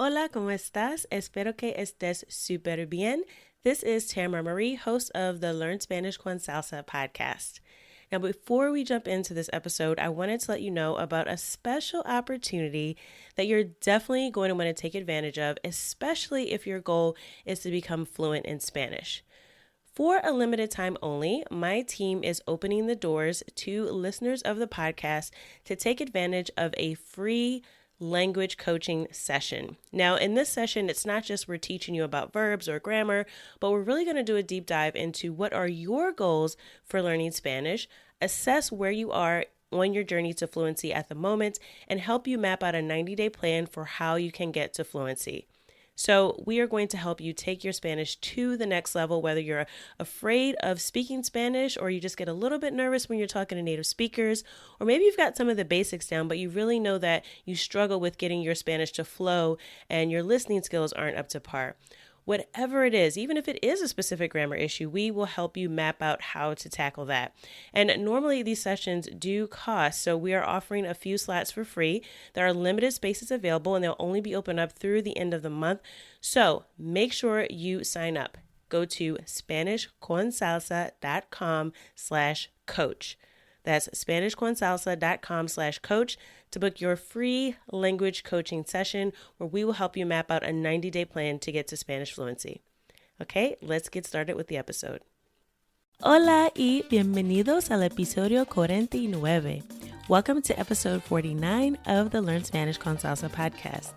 Hola, ¿cómo estás? Espero que estés súper bien. This is Tamara Marie, host of the Learn Spanish con Salsa podcast. Now, before we jump into this episode, I wanted to let you know about a special opportunity that you're definitely going to want to take advantage of, especially if your goal is to become fluent in Spanish. For a limited time only, my team is opening the doors to listeners of the podcast to take advantage of a free language coaching session. Now, in this session, it's not just we're teaching you about verbs or grammar, but we're really going to do a deep dive into what are your goals for learning Spanish, assess where you are on your journey to fluency at the moment, and help you map out a 90-day plan for how you can get to fluency. So we are going to help you take your Spanish to the next level, whether you're afraid of speaking Spanish or you just get a little bit nervous when you're talking to native speakers, or maybe you've got some of the basics down, but you really know that you struggle with getting your Spanish to flow and your listening skills aren't up to par. Whatever it is, even if it is a specific grammar issue, we will help you map out how to tackle that. And normally these sessions do cost, so we are offering a few slots for free. There are limited spaces available and they'll only be open up through the end of the month. So make sure you sign up. Go to SpanishConSalsa.com/coach. That's SpanishConSalsa.com/coach to book your free language coaching session where we will help you map out a 90-day plan to get to Spanish fluency. Okay, let's get started with the episode. Hola y bienvenidos al episodio 49. Welcome to episode 49 of the Learn Spanish con Salsa podcast.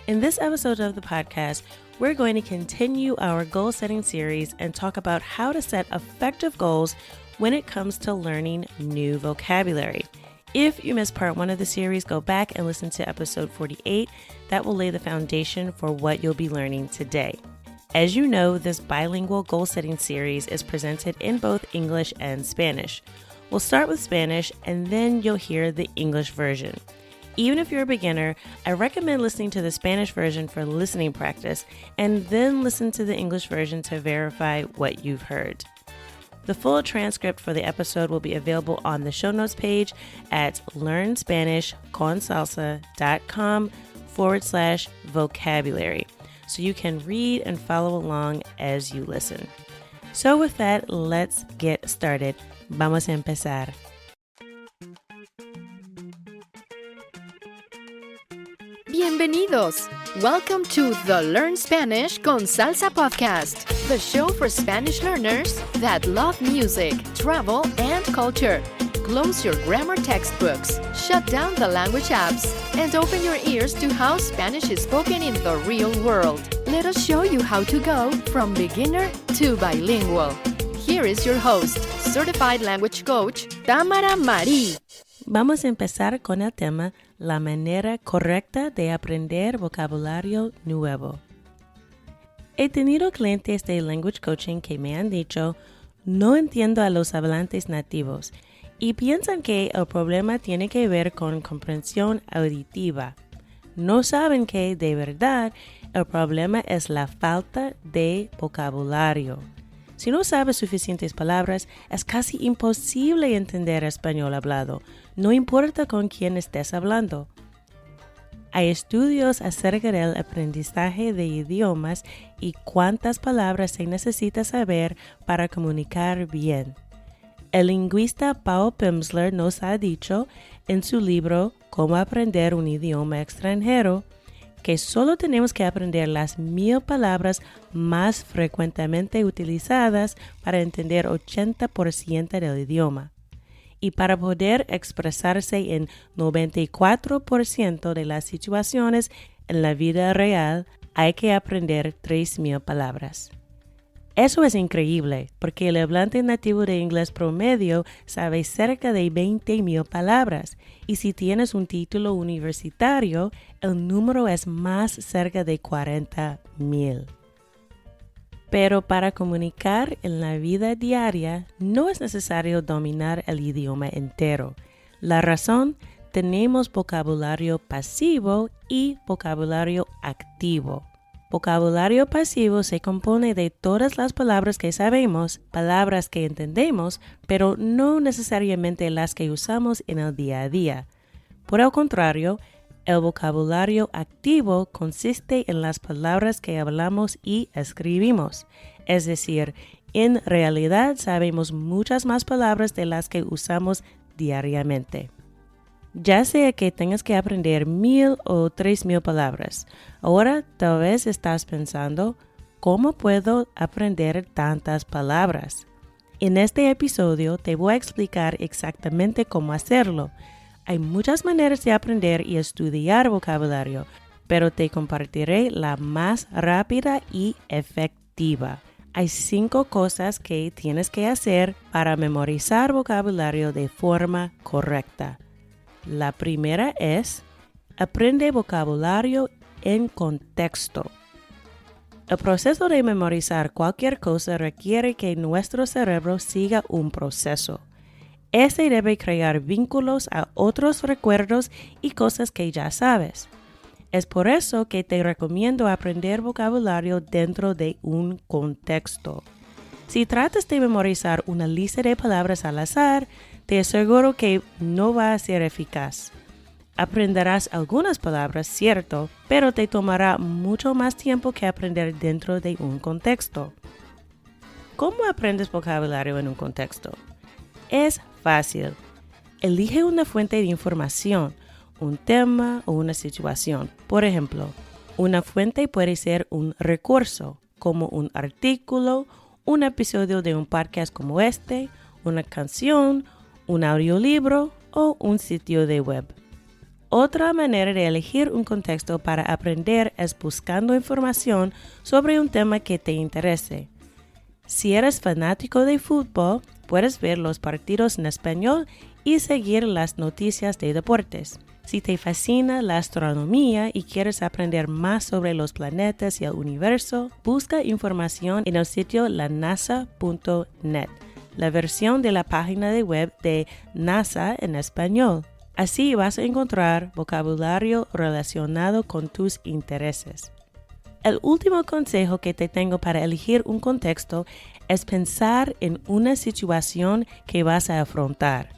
In this episode of the podcast, we're going to continue our goal-setting series and talk about how to set effective goals when it comes to learning new vocabulary. If you missed part 1 of the series, go back and listen to episode 48. That will lay the foundation for what you'll be learning today. As you know, this bilingual goal-setting series is presented in both English and Spanish. We'll start with Spanish and then you'll hear the English version. Even if you're a beginner, I recommend listening to the Spanish version for listening practice and then listen to the English version to verify what you've heard. The full transcript for the episode will be available on the show notes page at learnspanishconsalsa.com/vocabulary, so you can read and follow along as you listen. So with that, let's get started. Vamos a empezar. Bienvenidos! Welcome to the Learn Spanish con Salsa podcast, the show for Spanish learners that love music, travel, and culture. Close your grammar textbooks, shut down the language apps, and open your ears to how Spanish is spoken in the real world. Let us show you how to go from beginner to bilingual. Here is your host, certified language coach, Tamara Marie. Vamos a empezar con el tema la manera correcta de aprender vocabulario nuevo. He tenido clientes de language coaching que me han dicho, no entiendo a los hablantes nativos y piensan que el problema tiene que ver con comprensión auditiva. No saben que, de verdad, el problema es la falta de vocabulario. Si no sabes suficientes palabras, es casi imposible entender español hablado, no importa con quién estés hablando. Hay estudios acerca del aprendizaje de idiomas y cuántas palabras se necesita saber para comunicar bien. El lingüista Paul Pimsleur nos ha dicho en su libro Cómo aprender un idioma extranjero que solo tenemos que aprender las 1000 palabras más frecuentemente utilizadas para entender 80% del idioma. Y para poder expresarse en 94% de las situaciones en la vida real, hay que aprender 3000 palabras. Eso es increíble, porque el hablante nativo de inglés promedio sabe cerca de 20,000 palabras, y si tienes un título universitario, el número es más cerca de 40,000. Pero para comunicar en la vida diaria, no es necesario dominar el idioma entero. La razón, tenemos vocabulario pasivo y vocabulario activo. Vocabulario pasivo se compone de todas las palabras que sabemos, palabras que entendemos, pero no necesariamente las que usamos en el día a día. Por el contrario, El vocabulario activo consiste en las palabras que hablamos y escribimos. Es decir, en realidad sabemos muchas más palabras de las que usamos diariamente. Ya sea que tengas que aprender 1,000 o 3,000 palabras, ahora tal vez estás pensando, ¿cómo puedo aprender tantas palabras? En este episodio te voy a explicar exactamente cómo hacerlo. Hay muchas maneras de aprender y estudiar vocabulario, pero te compartiré la más rápida y efectiva. Hay 5 cosas que tienes que hacer para memorizar vocabulario de forma correcta. La primera es, aprende vocabulario en contexto. El proceso de memorizar cualquier cosa requiere que nuestro cerebro siga un proceso. Este debe crear vínculos a otros recuerdos y cosas que ya sabes. Es por eso que te recomiendo aprender vocabulario dentro de un contexto. Si tratas de memorizar una lista de palabras al azar, te aseguro que no va a ser eficaz. Aprenderás algunas palabras, cierto, pero te tomará mucho más tiempo que aprender dentro de un contexto. ¿Cómo aprendes vocabulario en un contexto? Es fácil. Elige una fuente de información, un tema o una situación. Por ejemplo, una fuente puede ser un recurso, como un artículo, un episodio de un podcast como este, una canción, un audiolibro o un sitio de web. Otra manera de elegir un contexto para aprender es buscando información sobre un tema que te interese. Si eres fanático de fútbol, puedes ver los partidos en español y seguir las noticias de deportes. Si te fascina la astronomía y quieres aprender más sobre los planetas y el universo, busca información en el sitio lanasa.net, la versión de la página de web de NASA en español. Así vas a encontrar vocabulario relacionado con tus intereses. El último consejo que te tengo para elegir un contexto es pensar en una situación que vas a afrontar.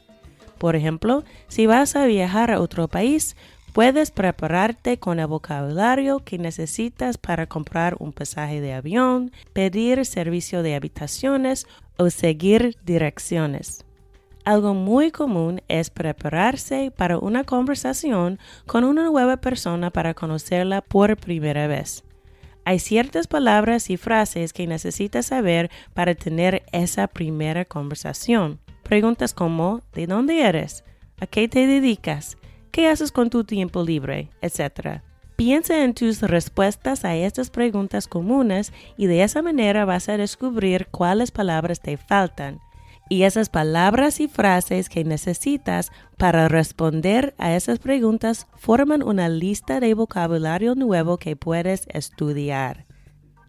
Por ejemplo, si vas a viajar a otro país, puedes prepararte con el vocabulario que necesitas para comprar un pasaje de avión, pedir servicio de habitaciones o seguir direcciones. Algo muy común es prepararse para una conversación con una nueva persona para conocerla por primera vez. Hay ciertas palabras y frases que necesitas saber para tener esa primera conversación. Preguntas como, ¿de dónde eres? ¿A qué te dedicas? ¿Qué haces con tu tiempo libre? Etc. Piensa en tus respuestas a estas preguntas comunes y de esa manera vas a descubrir cuáles palabras te faltan. Y esas palabras y frases que necesitas para responder a esas preguntas forman una lista de vocabulario nuevo que puedes estudiar.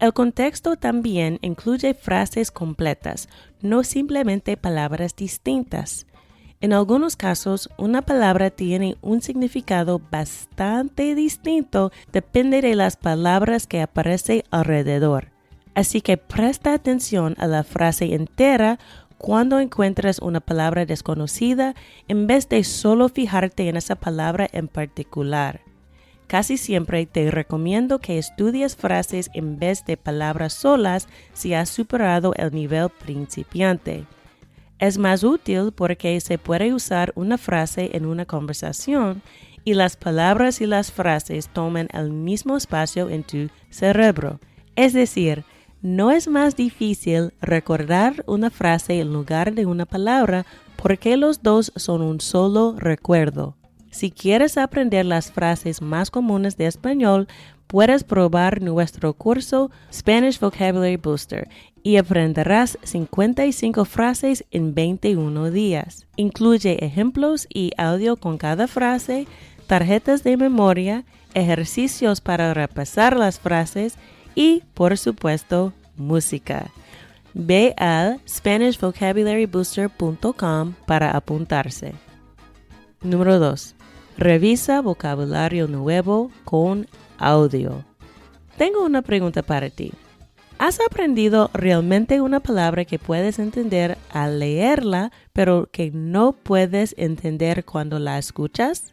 El contexto también incluye frases completas, no simplemente palabras distintas. En algunos casos, una palabra tiene un significado bastante distinto, depende de las palabras que aparecen alrededor. Así que presta atención a la frase entera cuando encuentres una palabra desconocida en vez de solo fijarte en esa palabra en particular. Casi siempre te recomiendo que estudies frases en vez de palabras solas si has superado el nivel principiante. Es más útil porque se puede usar una frase en una conversación y las palabras y las frases toman el mismo espacio en tu cerebro. Es decir, no es más difícil recordar una frase en lugar de una palabra porque los dos son un solo recuerdo. Si quieres aprender las frases más comunes de español, puedes probar nuestro curso Spanish Vocabulary Booster y aprenderás 55 frases en 21 días. Incluye ejemplos y audio con cada frase, tarjetas de memoria, ejercicios para repasar las frases y, por supuesto, música. Ve a SpanishVocabularyBooster.com para apuntarse. Número 2. Revisa vocabulario nuevo con audio. Tengo una pregunta para ti. ¿Has aprendido realmente una palabra que puedes entender al leerla, pero que no puedes entender cuando la escuchas?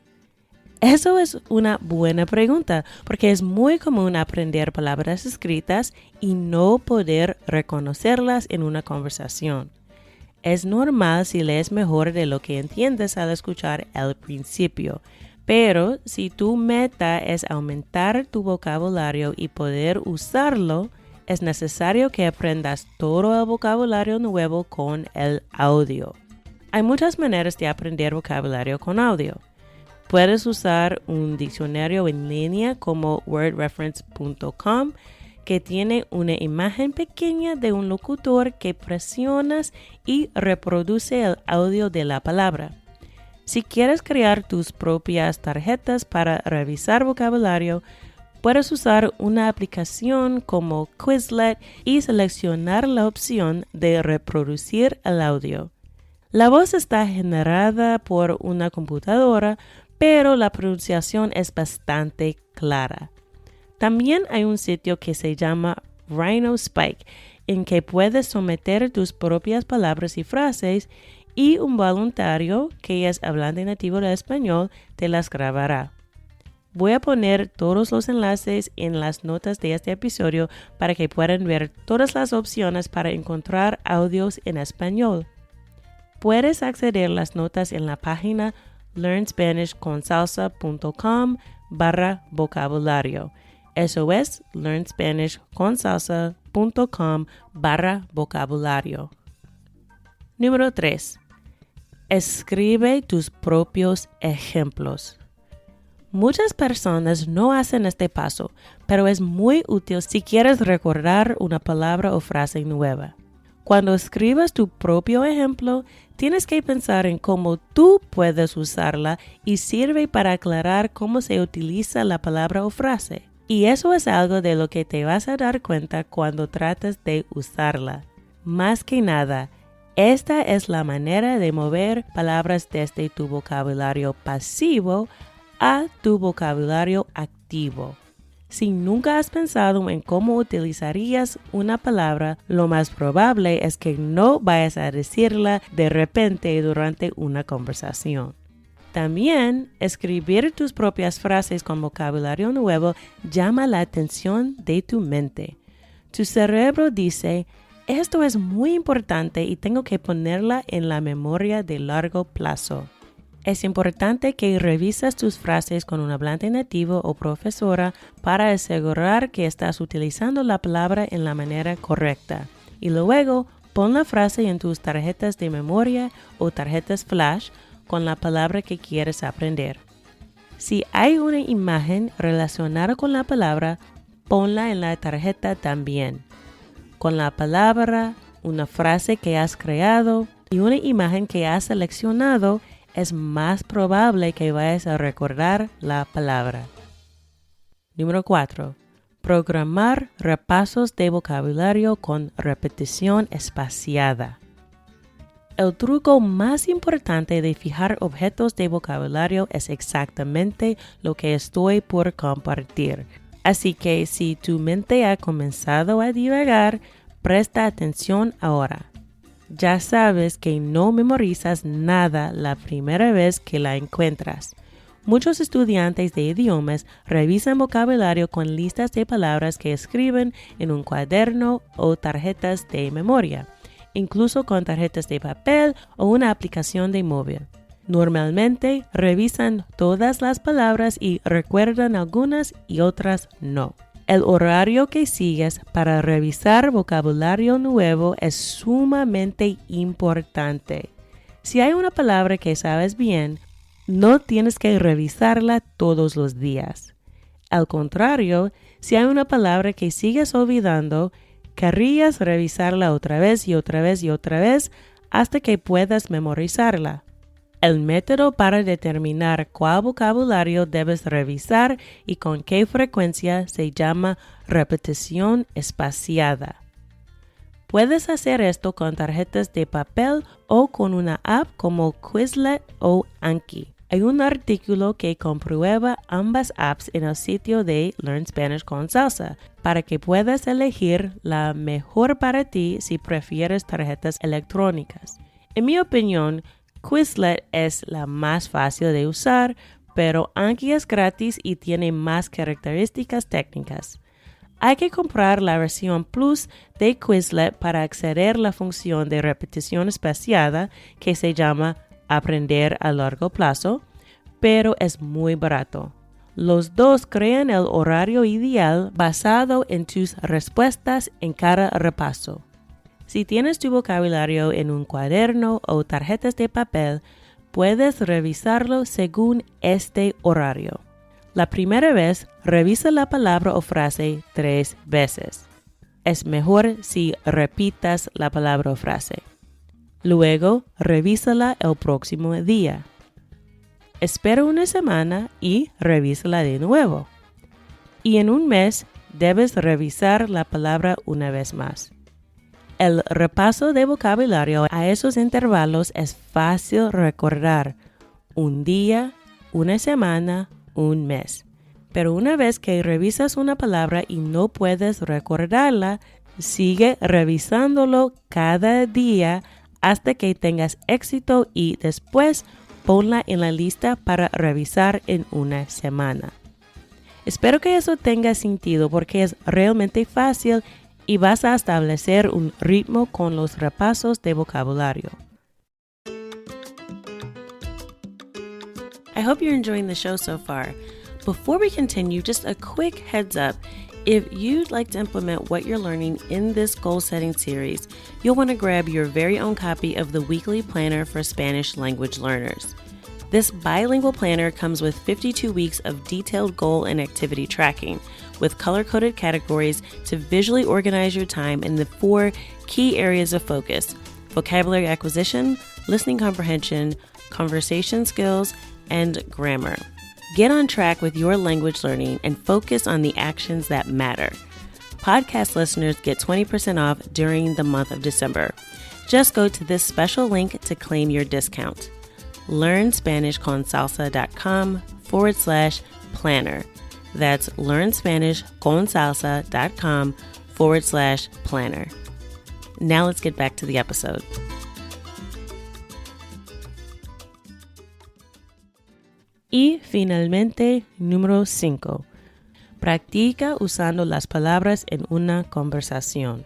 Eso es una buena pregunta, porque es muy común aprender palabras escritas y no poder reconocerlas en una conversación. Es normal si lees mejor de lo que entiendes al escuchar el principio, pero si tu meta es aumentar tu vocabulario y poder usarlo, es necesario que aprendas todo el vocabulario nuevo con el audio. Hay muchas maneras de aprender vocabulario con audio. Puedes usar un diccionario en línea como wordreference.com que tiene una imagen pequeña de un locutor que presionas y reproduce el audio de la palabra. Si quieres crear tus propias tarjetas para revisar vocabulario, puedes usar una aplicación como Quizlet y seleccionar la opción de reproducir el audio. La voz está generada por una computadora, pero la pronunciación es bastante clara. También hay un sitio que se llama Rhino Spike, en que puedes someter tus propias palabras y frases y un voluntario, que es hablante nativo de español, te las grabará. Voy a poner todos los enlaces en las notas de este episodio para que puedan ver todas las opciones para encontrar audios en español. Puedes acceder a las notas en la página learnspanishconsalsa.com/vocabulario. Eso es learnspanishconsalsa.com/vocabulario. Número 3. Escribe tus propios ejemplos. Muchas personas no hacen este paso, pero es muy útil si quieres recordar una palabra o frase nueva. Cuando escribas tu propio ejemplo, tienes que pensar en cómo tú puedes usarla y sirve para aclarar cómo se utiliza la palabra o frase. Y eso es algo de lo que te vas a dar cuenta cuando tratas de usarla. Más que nada, esta es la manera de mover palabras desde tu vocabulario pasivo a tu vocabulario activo. Si nunca has pensado en cómo utilizarías una palabra, lo más probable es que no vayas a decirla de repente durante una conversación. También, escribir tus propias frases con vocabulario nuevo llama la atención de tu mente. Tu cerebro dice, esto es muy importante y tengo que ponerla en la memoria de largo plazo. Es importante que revises tus frases con un hablante nativo o profesora para asegurar que estás utilizando la palabra en la manera correcta. Y luego, pon la frase en tus tarjetas de memoria o tarjetas flash con la palabra que quieres aprender. Si hay una imagen relacionada con la palabra, ponla en la tarjeta también. Con la palabra, una frase que has creado y una imagen que has seleccionado, es más probable que vayas a recordar la palabra. Número 4. Programar repasos de vocabulario con repetición espaciada. El truco más importante de fijar objetos de vocabulario es exactamente lo que estoy por compartir. Así que si tu mente ha comenzado a divagar, presta atención ahora. Ya sabes que no memorizas nada la primera vez que la encuentras. Muchos estudiantes de idiomas revisan vocabulario con listas de palabras que escriben en un cuaderno o tarjetas de memoria, incluso con tarjetas de papel o una aplicación de móvil. Normalmente revisan todas las palabras y recuerdan algunas y otras no. El horario que sigues para revisar vocabulario nuevo es sumamente importante. Si hay una palabra que sabes bien, no tienes que revisarla todos los días. Al contrario, si hay una palabra que sigues olvidando, querrías revisarla otra vez y otra vez y otra vez hasta que puedas memorizarla. El método para determinar cuál vocabulario debes revisar y con qué frecuencia se llama repetición espaciada. Puedes hacer esto con tarjetas de papel o con una app como Quizlet o Anki. Hay un artículo que comprueba ambas apps en el sitio de Learn Spanish con Salsa para que puedas elegir la mejor para ti si prefieres tarjetas electrónicas. En mi opinión, Quizlet es la más fácil de usar, pero Anki es gratis y tiene más características técnicas. Hay que comprar la versión Plus de Quizlet para acceder a la función de repetición espaciada que se llama Aprender a largo plazo, pero es muy barato. Los dos crean el horario ideal basado en tus respuestas en cada repaso. Si tienes tu vocabulario en un cuaderno o tarjetas de papel, puedes revisarlo según este horario. La primera vez, revisa la palabra o frase 3 veces. Es mejor si repitas la palabra o frase. Luego, revísala el próximo día. Espera una semana y revísala de nuevo. Y en un mes, debes revisar la palabra una vez más. El repaso de vocabulario a esos intervalos es fácil recordar. Un día, una semana, un mes. Pero una vez que revisas una palabra y no puedes recordarla, sigue revisándolo cada día hasta que tengas éxito y después ponla en la lista para revisar en una semana. Espero que eso tenga sentido porque es realmente fácil y vas a establecer un ritmo con los repasos de vocabulario. I hope you're enjoying the show so far. Before we continue, just a quick heads up. If you'd like to implement what you're learning in this goal-setting series, you'll want to grab your very own copy of the Weekly Planner for Spanish Language Learners. This bilingual planner comes with 52 weeks of detailed goal and activity tracking, with color-coded categories to visually organize your time in the 4 key areas of focus: vocabulary acquisition, listening comprehension, conversation skills, and grammar. Get on track with your language learning and focus on the actions that matter. Podcast listeners get 20% off during the month of December. Just go to this special link to claim your discount. LearnSpanishConSalsa.com/planner. That's LearnSpanishConSalsa.com/planner. Now let's get back to the episode. Y finalmente, número 5. Practica usando las palabras en una conversación.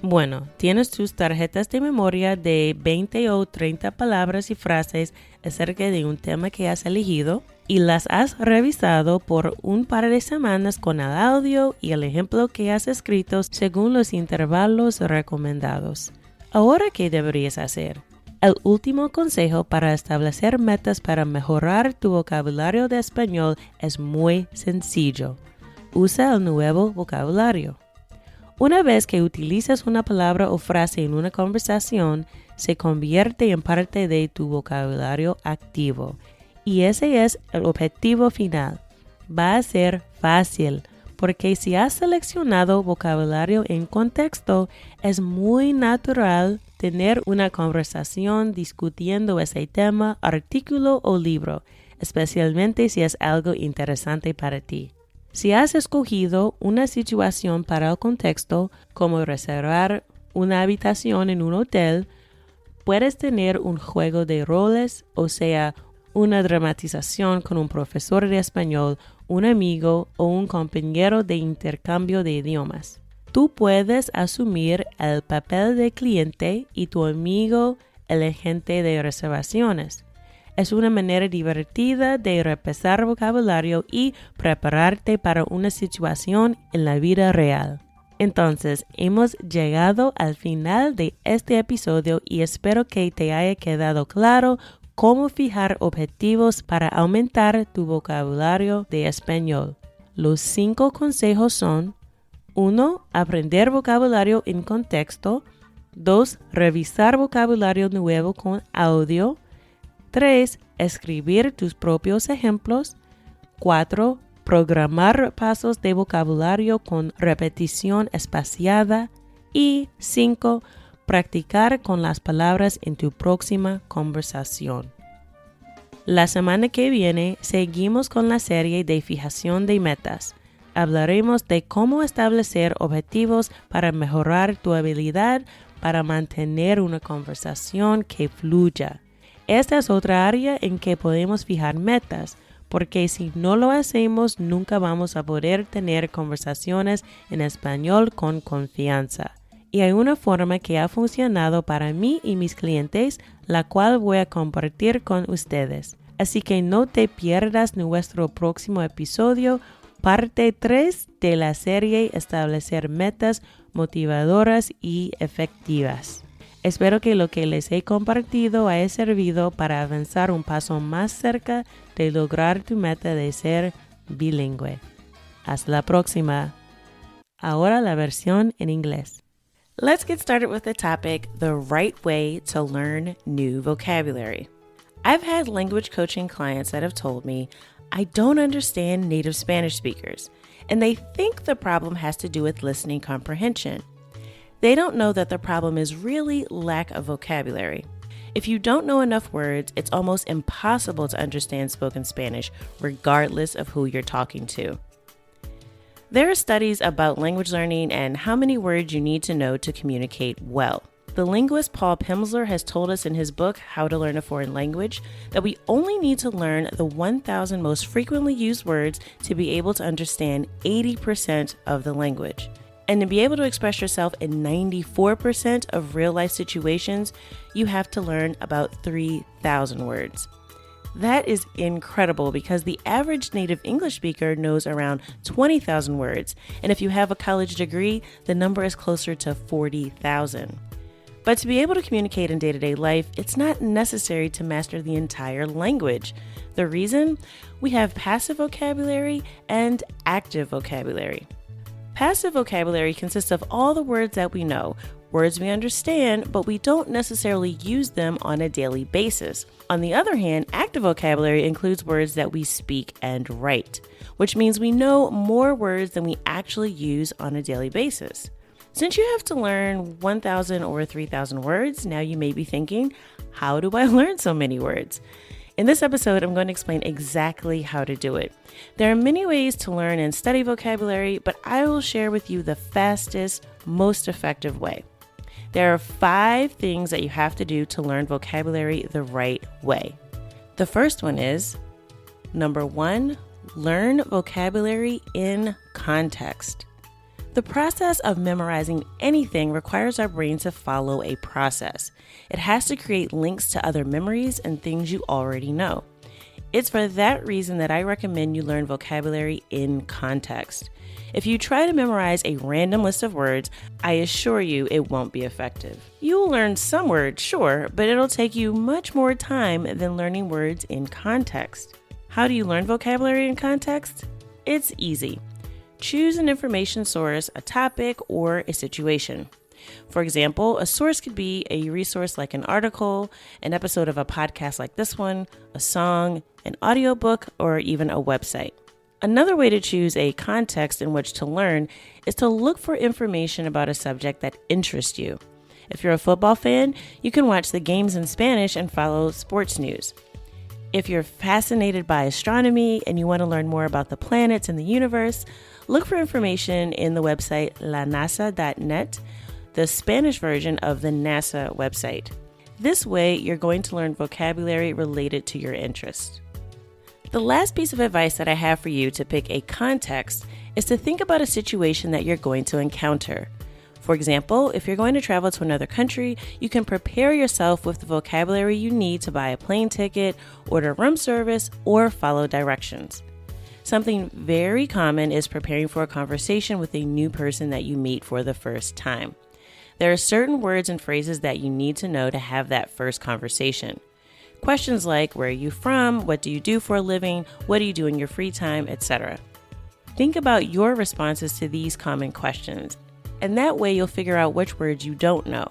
Bueno, tienes tus tarjetas de memoria de 20 o 30 palabras y frases acerca de un tema que has elegido y las has revisado por un par de semanas con el audio y el ejemplo que has escrito según los intervalos recomendados. Ahora, ¿qué deberías hacer? El último consejo para establecer metas para mejorar tu vocabulario de español es muy sencillo. Usa el nuevo vocabulario. Una vez que utilizas una palabra o frase en una conversación, se convierte en parte de tu vocabulario activo. Y ese es el objetivo final. Va a ser fácil, porque si has seleccionado vocabulario en contexto, es muy natural tener una conversación discutiendo ese tema, artículo o libro, especialmente si es algo interesante para ti. Si has escogido una situación para el contexto, como reservar una habitación en un hotel, puedes tener un juego de roles, o sea, una dramatización con un profesor de español, un amigo o un compañero de intercambio de idiomas. Tú puedes asumir el papel de cliente y tu amigo el agente de reservaciones. Es una manera divertida de repasar vocabulario y prepararte para una situación en la vida real. Entonces, hemos llegado al final de este episodio y espero que te haya quedado claro cómo fijar objetivos para aumentar tu vocabulario de español. Los 5 consejos son: 1. Aprender vocabulario en contexto. 2. Revisar vocabulario nuevo con audio. 3. Escribir tus propios ejemplos. 4. Programar repasos de vocabulario con repetición espaciada. Y 5. Practicar con las palabras en tu próxima conversación. La semana que viene seguimos con la serie de fijación de metas. Hablaremos de cómo establecer objetivos para mejorar tu habilidad para mantener una conversación que fluya. Esta es otra área en que podemos fijar metas, porque si no lo hacemos, nunca vamos a poder tener conversaciones en español con confianza. Y hay una forma que ha funcionado para mí y mis clientes, la cual voy a compartir con ustedes. Así que no te pierdas nuestro próximo episodio, parte 3 de la serie Establecer metas motivadoras y efectivas. Espero que lo que les he compartido haya servido para avanzar un paso más cerca de lograr tu meta de ser bilingüe. Hasta la próxima. Ahora la versión en inglés. Let's get started with the topic, the right way to learn new vocabulary. I've had language coaching clients that have told me, I don't understand native Spanish speakers, and they think the problem has to do with listening comprehension. They don't know that the problem is really lack of vocabulary. If you don't know enough words, it's almost impossible to understand spoken Spanish, regardless of who you're talking to. There are studies about language learning and how many words you need to know to communicate well. The linguist Paul Pimsleur has told us in his book, How to Learn a Foreign Language, that we only need to learn the 1,000 most frequently used words to be able to understand 80% of the language. And to be able to express yourself in 94% of real-life situations, you have to learn about 3,000 words. That is incredible because the average native English speaker knows around 20,000 words, and if you have a college degree, the number is closer to 40,000. But to be able to communicate in day-to-day life, it's not necessary to master the entire language. The reason? We have passive vocabulary and active vocabulary. Passive vocabulary consists of all the words that we know, words we understand, but we don't necessarily use them on a daily basis. On the other hand, active vocabulary includes words that we speak and write, which means we know more words than we actually use on a daily basis. Since you have to learn 1,000 or 3,000 words, now you may be thinking, how do I learn so many words? In this episode, I'm going to explain exactly how to do it. There are many ways to learn and study vocabulary, but I will share with you the fastest, most effective way. There are 5 things that you have to do to learn vocabulary the right way. The first one is, number 1, learn vocabulary in context. The process of memorizing anything requires our brain to follow a process. It has to create links to other memories and things you already know. It's for that reason that I recommend you learn vocabulary in context. If you try to memorize a random list of words, I assure you it won't be effective. You will learn some words, sure, but it'll take you much more time than learning words in context. How do you learn vocabulary in context? It's easy. Choose an information source, a topic, or a situation. For example, a source could be a resource like an article, an episode of a podcast like this one, a song, an audiobook, or even a website. Another way to choose a context in which to learn is to look for information about a subject that interests you. If you're a football fan, you can watch the games in Spanish and follow sports news. If you're fascinated by astronomy and you want to learn more about the planets and the universe, look for information in the website lanasa.net, the Spanish version of the NASA website. This way, you're going to learn vocabulary related to your interest. The last piece of advice that I have for you to pick a context is to think about a situation that you're going to encounter. For example, if you're going to travel to another country, you can prepare yourself with the vocabulary you need to buy a plane ticket, order room service, or follow directions. Something very common is preparing for a conversation with a new person that you meet for the first time. There are certain words and phrases that you need to know to have that first conversation. Questions like, where are you from? What do you do for a living? What do you do in your free time? Etc. Think about your responses to these common questions, and that way you'll figure out which words you don't know.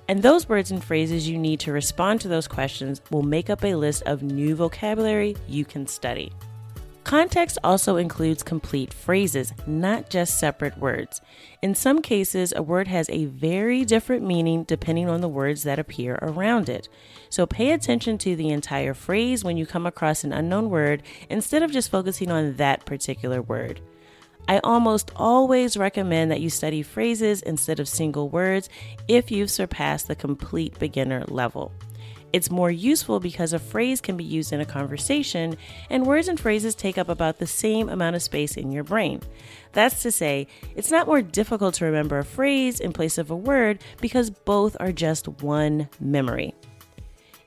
And those words and phrases you need to respond to those questions will make up a list of new vocabulary you can study. Context also includes complete phrases, not just separate words. In some cases, a word has a very different meaning depending on the words that appear around it. So pay attention to the entire phrase when you come across an unknown word instead of just focusing on that particular word. I almost always recommend that you study phrases instead of single words if you've surpassed the complete beginner level. It's more useful because a phrase can be used in a conversation, and words and phrases take up about the same amount of space in your brain. That's to say, it's not more difficult to remember a phrase in place of a word because both are just one memory.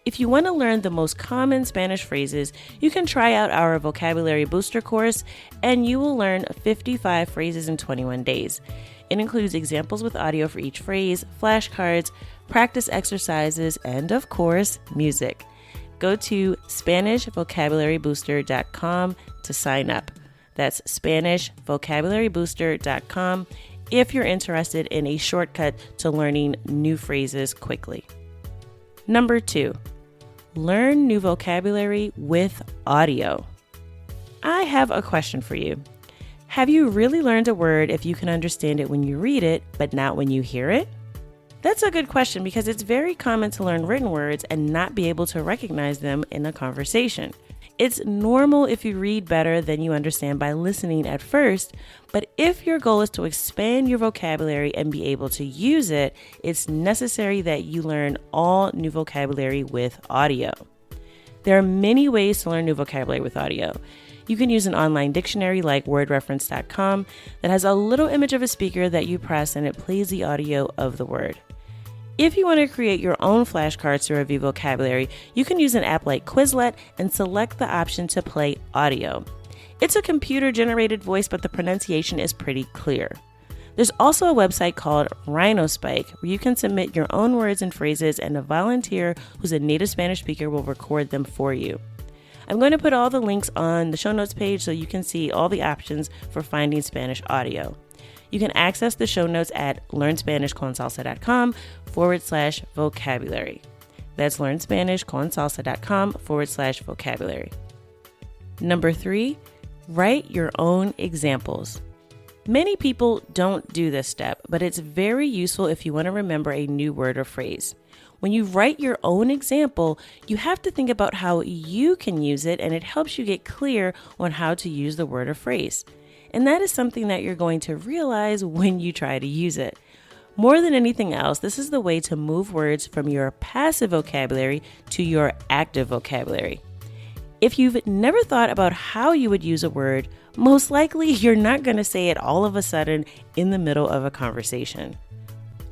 If you want to learn the most common Spanish phrases, you can try out our Vocabulary Booster course, and you will learn 55 phrases in 21 days. It includes examples with audio for each phrase, flashcards, practice exercises, and of course, music. Go to SpanishVocabularyBooster.com to sign up. That's SpanishVocabularyBooster.com if you're interested in a shortcut to learning new phrases quickly. Number 2. Learn new vocabulary with audio. I have a question for you. Have you really learned a word if you can understand it when you read it, but not when you hear it? That's a good question because it's very common to learn written words and not be able to recognize them in a conversation. It's normal if you read better than you understand by listening at first, but if your goal is to expand your vocabulary and be able to use it, it's necessary that you learn all new vocabulary with audio. There are many ways to learn new vocabulary with audio. You can use an online dictionary like wordreference.com that has a little image of a speaker that you press and it plays the audio of the word. If you want to create your own flashcards to review vocabulary, you can use an app like Quizlet and select the option to play audio. It's a computer-generated voice, but the pronunciation is pretty clear. There's also a website called RhinoSpike where you can submit your own words and phrases and a volunteer who's a native Spanish speaker will record them for you. I'm going to put all the links on the show notes page so you can see all the options for finding Spanish audio. You can access the show notes at learnspanishconsalsa.com/vocabulary. That's learnspanishconsalsa.com/vocabulary. Number 3, write your own examples. Many people don't do this step, but it's very useful if you want to remember a new word or phrase. When you write your own example, you have to think about how you can use it, and it helps you get clear on how to use the word or phrase. And that is something that you're going to realize when you try to use it. More than anything else, this is the way to move words from your passive vocabulary to your active vocabulary. If you've never thought about how you would use a word, most likely you're not going to say it all of a sudden in the middle of a conversation.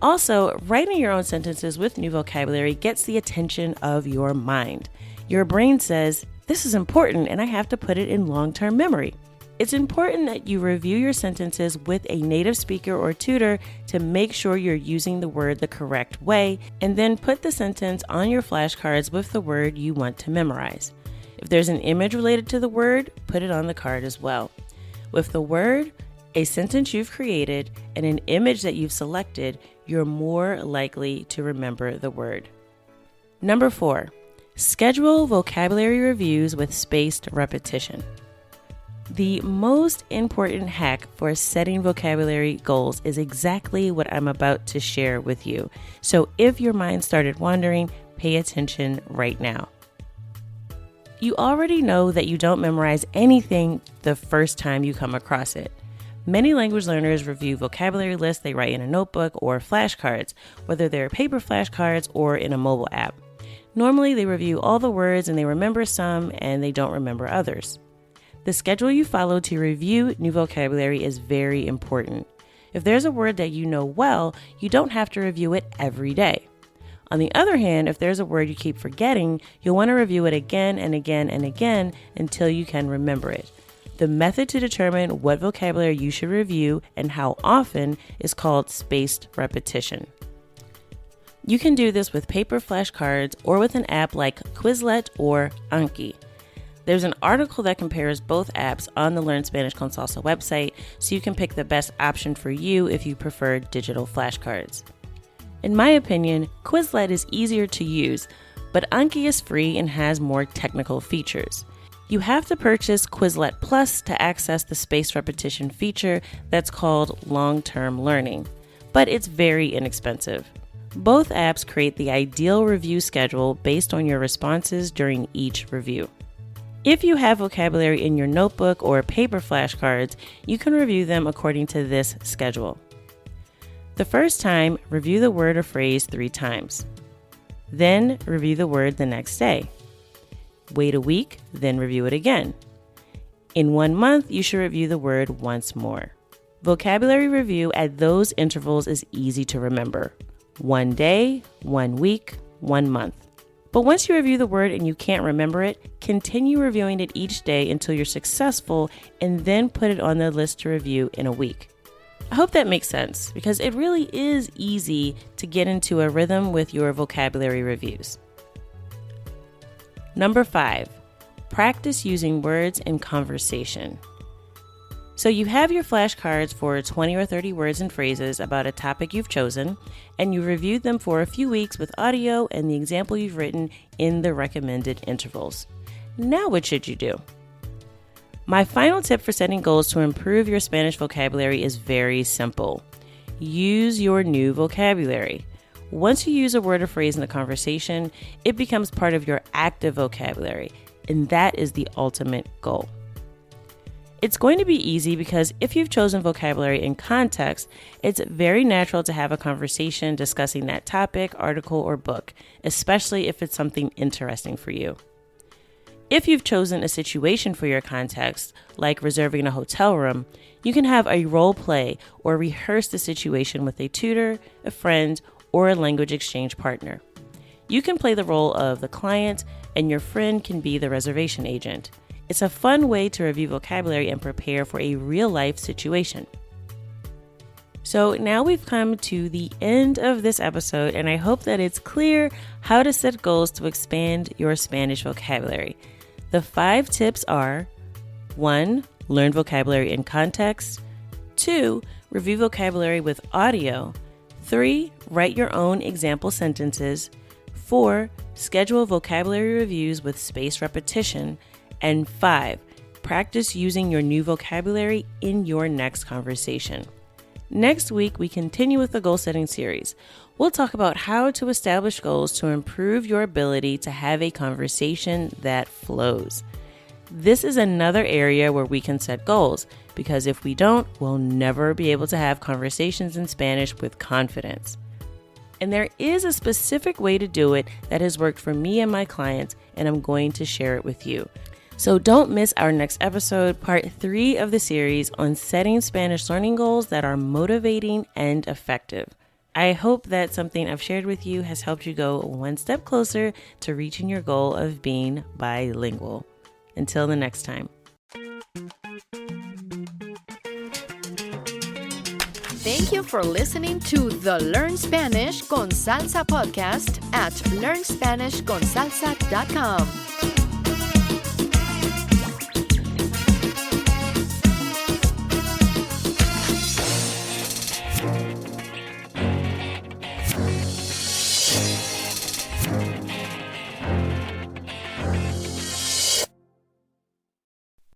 Also, writing your own sentences with new vocabulary gets the attention of your mind. Your brain says, this is important and I have to put it in long-term memory. It's important that you review your sentences with a native speaker or tutor to make sure you're using the word the correct way, and then put the sentence on your flashcards with the word you want to memorize. If there's an image related to the word, put it on the card as well. With the word, a sentence you've created, and an image that you've selected, you're more likely to remember the word. Number 4, schedule vocabulary reviews with spaced repetition. The most important hack for setting vocabulary goals is exactly what I'm about to share with you. So if your mind started wandering, pay attention right now. You already know that you don't memorize anything the first time you come across it. Many language learners review vocabulary lists they write in a notebook or flashcards, whether they're paper flashcards or in a mobile app. Normally, they review all the words and they remember some and they don't remember others. The schedule you follow to review new vocabulary is very important. If there's a word that you know well, you don't have to review it every day. On the other hand, if there's a word you keep forgetting, you'll want to review it again and again and again until you can remember it. The method to determine what vocabulary you should review and how often is called spaced repetition. You can do this with paper flashcards or with an app like Quizlet or Anki. There's an article that compares both apps on the Learn Spanish con Salsa website, so you can pick the best option for you if you prefer digital flashcards. In my opinion, Quizlet is easier to use, but Anki is free and has more technical features. You have to purchase Quizlet Plus to access the spaced repetition feature that's called long-term learning, but it's very inexpensive. Both apps create the ideal review schedule based on your responses during each review. If you have vocabulary in your notebook or paper flashcards, you can review them according to this schedule. The first time, review the word or phrase 3 times. Then review the word the next day. Wait a week, then review it again. In 1 month, you should review the word once more. Vocabulary review at those intervals is easy to remember. 1 day, 1 week, 1 month. But once you review the word and you can't remember it, continue reviewing it each day until you're successful and then put it on the list to review in a week. I hope that makes sense because it really is easy to get into a rhythm with your vocabulary reviews. Number 5, practice using words in conversation. So you have your flashcards for 20 or 30 words and phrases about a topic you've chosen, and you reviewed them for a few weeks with audio and the example you've written in the recommended intervals. Now what should you do? My final tip for setting goals to improve your Spanish vocabulary is very simple. Use your new vocabulary. Once you use a word or phrase in a conversation, it becomes part of your active vocabulary, and that is the ultimate goal. It's going to be easy because if you've chosen vocabulary in context, it's very natural to have a conversation discussing that topic, article, or book, especially if it's something interesting for you. If you've chosen a situation for your context, like reserving a hotel room, you can have a role play or rehearse the situation with a tutor, a friend, or a language exchange partner. You can play the role of the client, and your friend can be the reservation agent. It's a fun way to review vocabulary and prepare for a real-life situation. So now we've come to the end of this episode, and I hope that it's clear how to set goals to expand your Spanish vocabulary. The 5 tips are: 1. Learn vocabulary in context. 2. Review vocabulary with audio. 3. Write your own example sentences. 4. Schedule vocabulary reviews with spaced repetition. And 5. Practice using your new vocabulary in your next conversation. Next week, we continue with the goal setting series. We'll talk about how to establish goals to improve your ability to have a conversation that flows. This is another area where we can set goals, because if we don't, we'll never be able to have conversations in Spanish with confidence. And there is a specific way to do it that has worked for me and my clients, and I'm going to share it with you. So don't miss our next episode, part 3 of the series on setting Spanish learning goals that are motivating and effective. I hope that something I've shared with you has helped you go one step closer to reaching your goal of being bilingual. Until the next time. Thank you for listening to the Learn Spanish con Salsa podcast at learnspanishconsalsa.com.